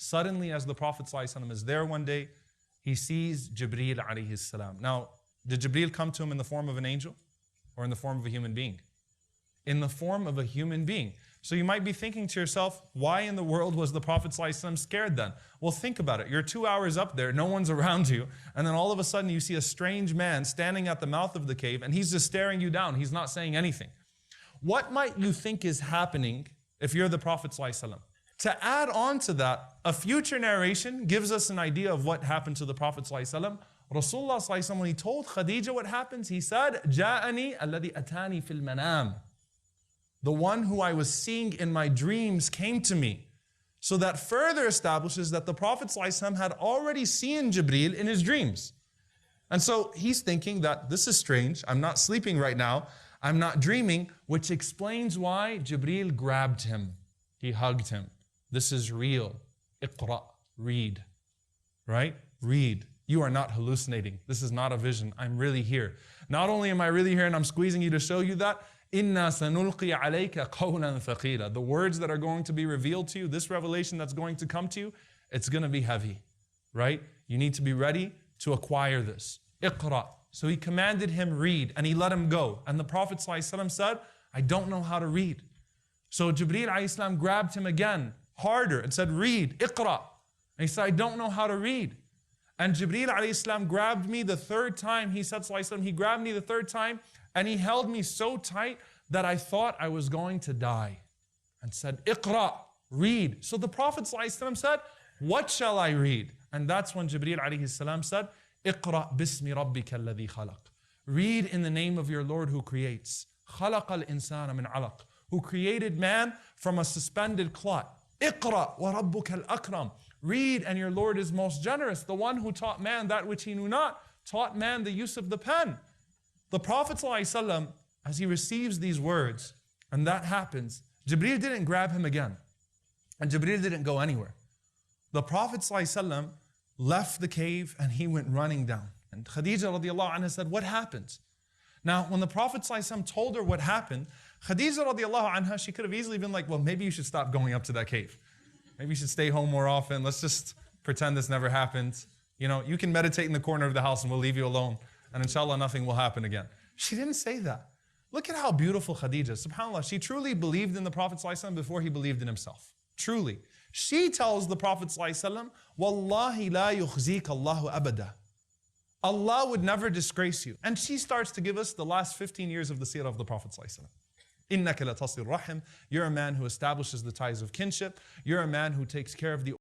Suddenly, as the Prophet ﷺ is there one day, he sees Jibreel alayhi salam. Now, did Jibreel come to him in the form of an angel or in the form of a human being? In the form of a human being. So you might be thinking to yourself, why in the world was the Prophet ﷺ scared then? Well, think about it. You're 2 hours up there, no one's around you, and then all of a sudden you see a strange man standing at the mouth of the cave and he's just staring you down. He's not saying anything. What might you think is happening if you're the Prophet ﷺ? To add on to that, a future narration gives us an idea of what happened to the Prophet ﷺ. Rasulullah ﷺ, when he told Khadija what happens, he said, جَاءَنِي الَّذِي أَتَانِي فِي الْمَنَامِ. The one who I was seeing in my dreams came to me. So that further establishes that the Prophet ﷺ had already seen Jibreel in his dreams. And so he's thinking that this is strange. I'm not sleeping right now. I'm not dreaming, which explains why Jibreel grabbed him. He hugged him. This is real. Iqra, read. Right? Read. You are not hallucinating. This is not a vision. I'm really here. Not only am I really here and I'm squeezing you to show you that, إِنَّا سَنُلْقِي عَلَيْكَ قَوْلًا ثَقِيلًا. The words that are going to be revealed to you, this revelation that's going to come to you, it's going to be heavy. Right? You need to be ready to acquire this. Iqra. So he commanded him read and he let him go. And the Prophet ﷺ said, I don't know how to read. So Jibreel ﷺ grabbed him again, harder, and said, read, Iqra. And he said, I don't know how to read. And Jibreel ﷺ grabbed me the third time. He said, he grabbed me the third time and he held me so tight that I thought I was going to die. And said, Iqra, read. So the Prophet ﷺ said, what shall I read? And that's when Jibreel ﷺ said, Iqra bismi rabbika alladhi khalaq. Read in the name of your Lord who creates. خَلَقَ الْإِنسَانَ مِنْ عَلَقٍ. Who created man from a suspended clot. Iqra wa rabbuka al-akram. Read and your Lord is most generous. The one who taught man that which he knew not, taught man the use of the pen. The Prophet ﷺ, as he receives these words, and that happens, Jibreel didn't grab him again. And Jibreel didn't go anywhere. The Prophet ﷺ left the cave and he went running down. And Khadija radiallahu anha said, what happened? Now, when the Prophet ﷺ told her what happened, Khadija radiallahu anha, she could have easily been like, well, maybe you should stop going up to that cave. Maybe you should stay home more often. Let's just pretend this never happened. You know, you can meditate in the corner of the house and we'll leave you alone. And inshallah, nothing will happen again. She didn't say that. Look at how beautiful Khadija, subhanAllah, she truly believed in the Prophet ﷺ before he believed in himself. Truly. She tells the Prophet ﷺ, Wallahi la yukhzik Allahu abada. Allah would never disgrace you. And she starts to give us the last 15 years of the seerah of the Prophet ﷺ. إِنَّكَ لَتَصِلُ الرَّحِمِ. You're a man who establishes the ties of kinship. You're a man who takes care of the